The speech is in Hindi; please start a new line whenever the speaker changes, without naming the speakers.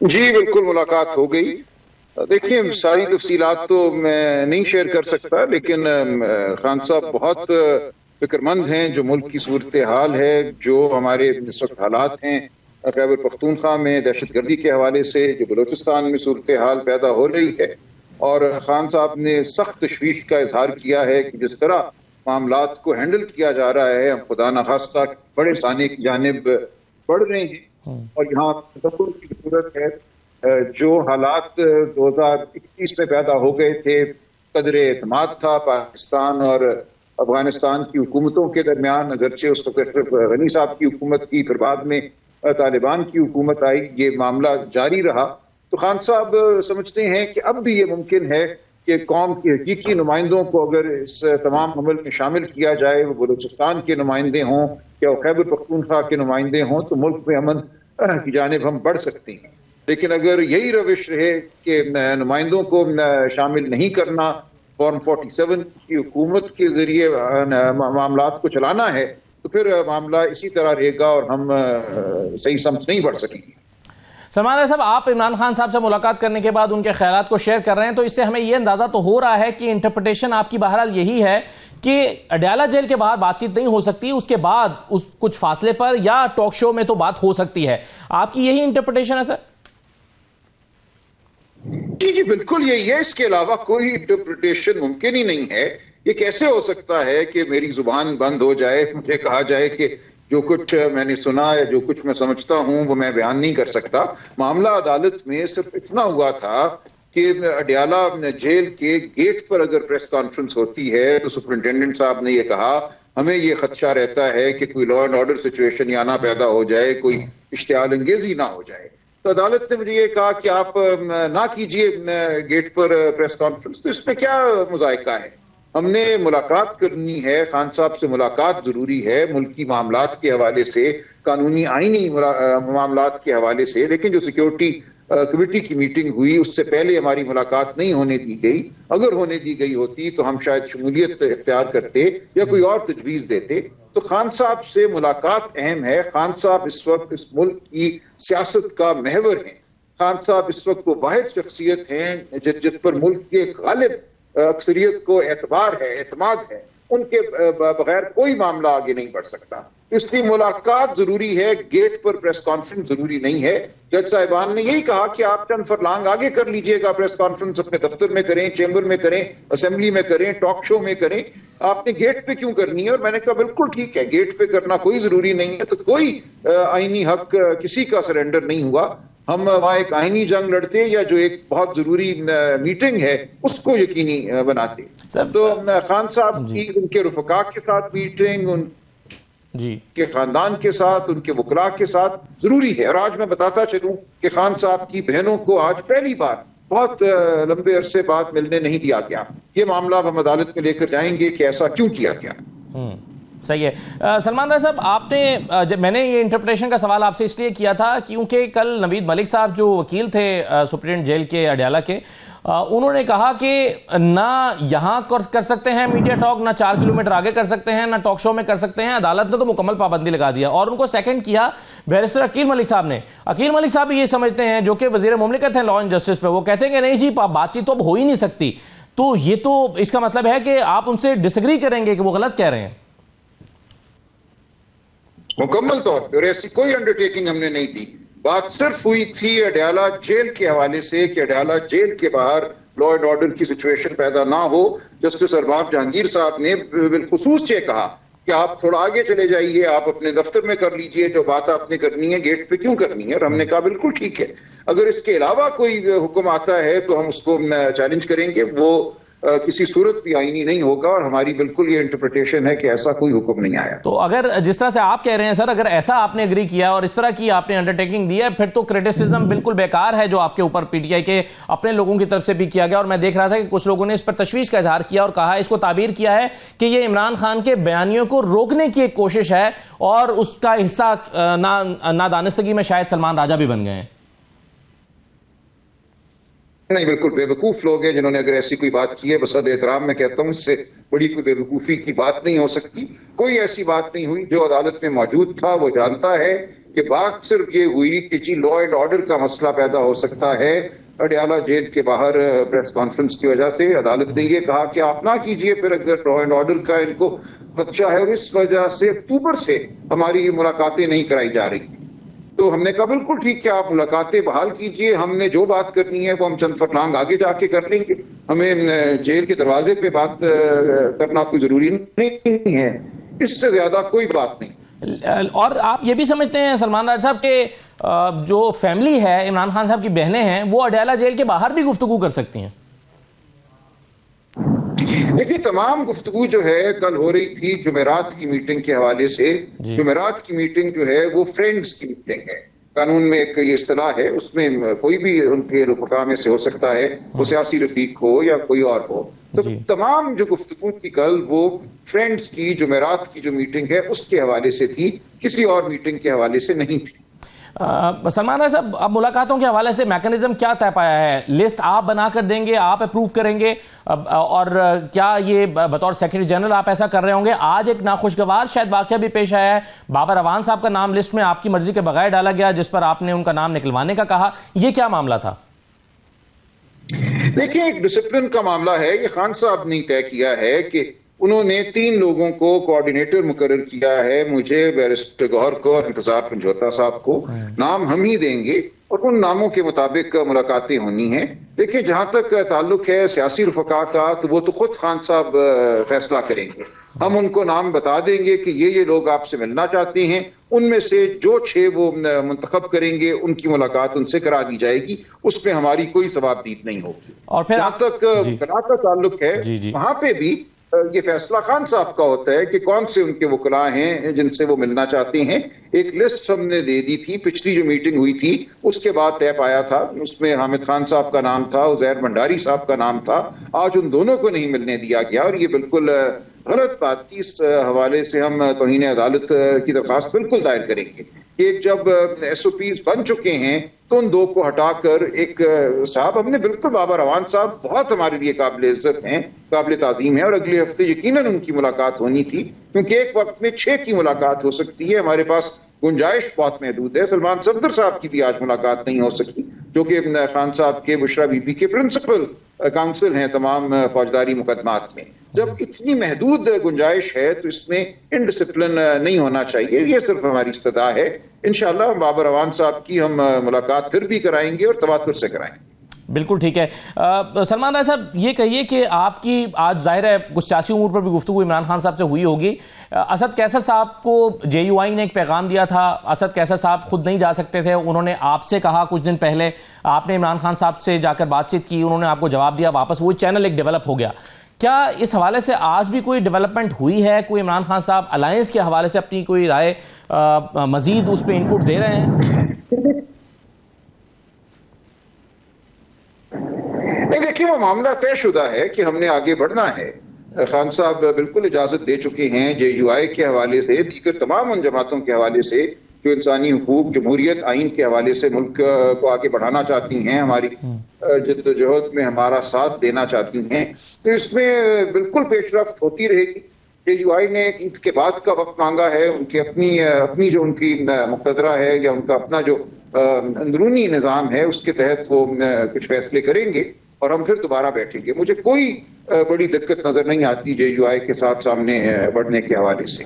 जी बिल्कुल, मुलाकात हो गई। देखिए, सारी तफसीलात तो मैं नहीं शेयर कर सकता, लेकिन खान साहब बहुत फिक्रमंद हैं जो मुल्क की सूरत हाल है, जो हमारे इस वक्त हालात हैं खैबर पख्तूनख्वा में दहशतगर्दी के हवाले से, जो बलूचिस्तान में सूरत हाल पैदा हो रही है। और खान साहब ने सख्त तशवीश का इजहार किया है कि जिस तरह मामलात को हैंडल किया जा रहा है, हम खुदा न खास्ता बड़े साने की जानिब बढ़ रहे हैं और यहाँ तदब्बुर की जरूरत है। जो हालात 2021 में पैदा हो गए थे, कदरे एतमाद था पाकिस्तान और अफगानिस्तान की हुकूमतों के दरमियान, अगरचे उस वक्त गनी साहब की हुकूमत की, फिर बाद में तालिबान की हुकूमत आई, ये मामला जारी रहा। तो खान साहब समझते हैं कि अब भी ये मुमकिन है कि कौम के हकीकी नुमाइंदों को अगर इस तमाम अमल में शामिल किया जाए, वो बलूचिस्तान के नुमाइंदे हों या खैबर पख्तूनख्वा के नुमाइंदे हों, तो मुल्क में अमन की जानिब हम बढ़ सकते हैं। लेकिन अगर यही रविश रहे कि नुमाइंदों को शामिल नहीं करना, फॉर्म 47 की हुकूमत के जरिए मामलात को चलाना है, तो फिर मामला इसी तरह रहेगा और हम सही समझ नहीं बढ़ सकेंगे।
सलमान राजा साहब, आप इमरान खान साहब से मुलाकात करने के बाद उनके ख्यालात को शेयर कर रहे हैं, तो इससे हमें यह अंदाजा तो हो रहा है कि इंटरप्रिटेशन आपकी बहरहाल यही है कि अडयाला जेल के बाहर बातचीत नहीं हो सकती, उसके बाद कुछ फासले पर या टॉक शो में तो बात हो सकती है। आपकी यही इंटरप्रिटेशन है सर?
जी जी बिल्कुल यही है, इसके अलावा कोई इंटरप्रिटेशन मुमकिन ही नहीं है। ये कैसे हो सकता है कि मेरी जुबान बंद हो जाए, मुझे कहा जाए कि जो कुछ मैंने सुना या जो कुछ मैं समझता हूं वो मैं बयान नहीं कर सकता। मामला अदालत में सिर्फ इतना हुआ था कि अडयाला जेल के गेट पर अगर प्रेस कॉन्फ्रेंस होती है तो सुपरिंटेंडेंट साहब ने ये कहा, हमें ये खदशा रहता है कि कोई लॉ एंड ऑर्डर सिचुएशन या ना पैदा हो जाए, कोई इश्तियाल अंगेजी ना हो जाए। तो अदालत ने मुझे ये कहा कि आप ना कीजिए गेट पर प्रेस कॉन्फ्रेंस। तो इसमें क्या मुज़ायका है? हमने मुलाकात करनी है, खान साहब से मुलाकात जरूरी है मुल्की मामलात के हवाले से, कानूनी आईनी मामलात के हवाले से। लेकिन जो सिक्योरिटी कमेटी की मीटिंग हुई उससे पहले हमारी मुलाकात नहीं होने दी गई। अगर होने दी गई होती तो हम शायद शमूलियत इख्तियार करते या कोई और तजवीज देते। तो खान साहब से मुलाकात अहम है। खान साहब इस वक्त इस मुल्क की सियासत का महवर हैं। खान साहब इस वक्त वो वाहिद शख्सियत हैं जिस पर मुल्क के गालिब अक्सरियत को एतबार है, एतमाद है। उनके बगैर कोई मामला आगे नहीं बढ़ सकता। इसलिए मुलाकात जरूरी है, गेट पर प्रेस कॉन्फ्रेंस जरूरी नहीं है। जज साहिबान ने यही कहा कि आप चंद फरलांग आगे कर लीजिएगा, प्रेस कॉन्फ्रेंस अपने दफ्तर में करें, चेंबर में करें, असेंबली में करें, टॉक शो में करें, आपने गेट पे क्यों करनी है? और मैंने कहा बिल्कुल ठीक है, गेट पे करना कोई जरूरी नहीं है। तो कोई आईनी हक किसी का सरेंडर नहीं हुआ। हम वहां एक आईनी जंग लड़ते या जो एक बहुत जरूरी मीटिंग है उसको यकीनी बनाते। तो खान साहब की उनके रुफका के साथ मीटिंग, उनके खानदान के साथ, उनके वकला के साथ जरूरी है। और आज मैं बताता चलूं कि खान साहब की बहनों को आज पहली बार बहुत लंबे अरसे बाद मिलने नहीं दिया गया। ये मामला हम अदालत में लेकर जाएंगे कि ऐसा क्यों किया गया।
सही है। सलमान राजा साहब, आपने जब मैंने ये इंटरप्रिटेशन का सवाल आपसे इसलिए किया था क्योंकि कल नवीद मलिक साहब जो वकील थे सुप्रीम जेल के अडयाला के, उन्होंने कहा कि ना यहाँ कर सकते हैं मीडिया टॉक, ना 4 किलोमीटर आगे कर सकते हैं, ना टॉक शो में कर सकते हैं। अदालत ने तो मुकम्मल पाबंदी लगा दिया। और उनको सेकंड किया बैरिस्टर अकील मलिक साहब ने। अकील मलिक साहब ये समझते हैं, जो कि वजीर मुमलिकत हैं लॉ एंड जस्टिस पे, वो कहते हैं कि नहीं जी बातचीत तो अब हो ही नहीं सकती। तो ये तो इसका मतलब है कि आप उनसे डिसएग्री करेंगे कि वो गलत कह रहे हैं?
मुकम्मल तौर पर ऐसी कोई अंडरटेकिंग हमने नहीं दी। बात सिर्फ हुई थी अडयाला जेल के हवाले से कि अडयाला जेल के बाहर लॉ एंड ऑर्डर की सिचुएशन पैदा ना हो। जस्टिस अरबाब जहांगीर साहब ने बिलखुसूस ये कहा कि आप थोड़ा आगे चले जाइए, आप अपने दफ्तर में कर लीजिए, जो बात आपने करनी है गेट पे क्यों करनी है। और हमने कहा बिल्कुल ठीक है, अगर इसके अलावा कोई हुक्म आता है तो हम उसको चैलेंज करेंगे। वो किसी सूरत भी आईनी नहीं होगा और हमारी बिल्कुल ये इंटरप्रिटेशन है कि ऐसा कोई हुक्म नहीं आया।
तो अगर जिस तरह से आप कह रहे हैं सर, अगर ऐसा आपने एग्री किया और इस तरह की आपने अंडरटेकिंग दी है, फिर तो क्रिटिसिज्म बिल्कुल बेकार है जो आपके ऊपर पीटीआई के अपने लोगों की तरफ से भी किया गया। और मैं देख रहा था कि कुछ लोगों ने इस पर तशवीश का इजहार किया और कहा, इसको ताबीर किया है कि ये इमरान खान के बयानियों को रोकने की एक कोशिश है और उसका हिस्सा नादानिस्तगी में शायद सलमान राजा भी बन गए हैं।
नहीं, बिल्कुल बेवकूफ लोग हैं जिन्होंने अगर ऐसी कोई बात की है। बस एहतराम मैं कहता हूँ, इससे बड़ी कोई बेवकूफी की बात नहीं हो सकती। कोई ऐसी बात नहीं हुई। जो अदालत में मौजूद था वो जानता है कि बात सिर्फ ये हुई कि जी लॉ एंड ऑर्डर का मसला पैदा हो सकता है अडयाला जेल के बाहर प्रेस कॉन्फ्रेंस की वजह से। अदालत ने ये कहा कि आप ना कीजिए, फिर अगर लॉ एंड ऑर्डर का इनको खदशा है और इस वजह से अक्टूबर से हमारी मुलाकातें नहीं कराई जा रही थी। तो हमने कहा बिल्कुल ठीक है, आप मुलाकातें बहाल कीजिए। हमने जो बात करनी है वो हम चंद फरलांग आगे जाके कर लेंगे। हमें जेल के दरवाजे पे बात करना कोई जरूरी नहीं है। इससे ज्यादा कोई बात नहीं।
और आप ये भी समझते हैं सलमान राजा साहब के जो फैमिली है, इमरान खान साहब की बहनें हैं, वो अडयाला जेल के बाहर भी गुफ्तगू कर सकती हैं?
देखिए, तमाम गुफ्तगू जो है कल हो रही थी जुमेरात की मीटिंग के हवाले से। जुमेरात की मीटिंग जो है वो फ्रेंड्स की मीटिंग है। कानून में एक ये इस्तिलाह है, उसमें कोई भी उनके रुफका में से हो सकता है, वो सियासी रफीक हो या कोई और हो। तो तमाम जो गुफ्तगू थी कल वो फ्रेंड्स की जुमेरात की जो मीटिंग है उसके हवाले से थी, किसी और मीटिंग के हवाले से नहीं थी।
सलमान राजा साहब, अब मुलाकातों के हवाले से मैकेनिज्म क्या तय पाया है? लिस्ट आप बनाकर देंगे, आप अप्रूव करेंगे, और क्या ये बतौर सेक्रेटरी जनरल आप ऐसा कर रहे होंगे? आज एक नाखुशगवार शायद वाकया भी पेश आया है, बाबर अवान साहब का नाम लिस्ट में आपकी मर्जी के बगैर डाला गया, जिस पर आपने उनका नाम निकलवाने का कहा। ये क्या मामला था?
देखिए, एक डिसिप्लिन का मामला है। ये खान साहब ने तय किया है कि उन्होंने 3 लोगों को कोऑर्डिनेटर मुकर्रर किया है, मुझे, बैरिस्टर गौहर को और इंतजार पंजोता साहब को। नाम हम ही देंगे और उन नामों के मुताबिक मुलाकातें होनी हैं। देखिए, जहां तक ताल्लुक है सियासी रुफका का, तो वो तो खुद खान साहब फैसला करेंगे। हम उनको नाम बता देंगे कि ये लोग आपसे मिलना चाहते हैं। उनमें से जो 6 वो मुंतखब करेंगे, उनकी मुलाकात उनसे करा दी जाएगी। उसमें हमारी कोई सवाबदीद नहीं होगी।
और फिर
जहां तक वकला का ताल्लुक है, वहां पे भी ये फैसला खान साहब का होता है कि कौन से उनके वकला हैं जिनसे वो मिलना चाहते हैं। एक लिस्ट हमने दे दी थी, पिछली जो मीटिंग हुई थी उसके बाद तय पाया था। उसमें हामिद खान साहब का नाम था, उजैर भंडारी साहब का नाम था। आज उन दोनों को नहीं मिलने दिया गया और ये बिल्कुल गलत बात थी। इस हवाले से हम तौहीन अदालत की दरखास्त बिल्कुल दायर करेंगे कि जब SOPs बन चुके हैं तो उन 2 को हटाकर एक साहब, हमने बिल्कुल बाबर अवान साहब बहुत हमारे लिए काबिल इज्जत हैं, काबिल ताज़ीम है और अगले हफ्ते यकीनन उनकी मुलाकात होनी थी, क्योंकि एक वक्त में 6 की मुलाकात हो सकती है। हमारे पास गुंजाइश बहुत महदूद है। सलमान सफदर साहब की भी आज मुलाकात नहीं हो सकती, जो कि खान साहब के बुशरा बीबी के प्रिंसिपल काउंसिल हैं तमाम फौजदारी मुकदमात में। जब इतनी महदूद गुंजाइश है तो इसमें इनडिसिप्लिन नहीं होना चाहिए। ये सिर्फ हमारी इस्तदा है। इंशाअल्लाह बाबर अवान साहब की हम मुलाकात फिर भी कराएंगे और तवातुर से कराएंगे।
बिल्कुल ठीक है। सलमान राजा साहब, ये कहिए कि आपकी आज जाहिर है कुछ सियासी उमूर पर भी गुफ्तगू इमरान खान साहब से हुई होगी। असद कैसर साहब को JUI ने एक पैगाम दिया था। असद कैसर साहब खुद नहीं जा सकते थे, उन्होंने आपसे कहा कुछ दिन पहले, आपने इमरान खान साहब से जाकर बातचीत की, उन्होंने आपको जवाब दिया वापस, वो चैनल एक डेवलप हो गया। क्या इस हवाले से आज भी कोई डेवलपमेंट हुई है? कोई इमरान खान साहब अलायंस के हवाले से अपनी कोई राय मजीद उस पर इनपुट दे रहे हैं?
देखिए, वो मामला तयशुदा है कि हमने आगे बढ़ना है। खान साहब बिल्कुल इजाजत दे चुके हैं JUI के हवाले से, दीगर तमाम उन जमातों के हवाले से जो इंसानी हुकूक, जमहूरियत, आइन के हवाले से मुल्क को आगे बढ़ाना चाहती हैं, हमारी जद्दोजहद में हमारा साथ देना चाहती हैं। तो इसमें बिल्कुल पेशरफ्त होती रहेगी। JUI ने ईद के बाद का वक्त मांगा है। उनकी अपनी जो उनकी मुक़तदरा है या उनका अपना जो अंदरूनी निज़ाम है उसके तहत वो कुछ फैसले करेंगे और हम फिर दोबारा बैठेंगे। मुझे कोई बड़ी दिक्कत नजर नहीं आती JUI के साथ सामने बढ़ने के हवाले से।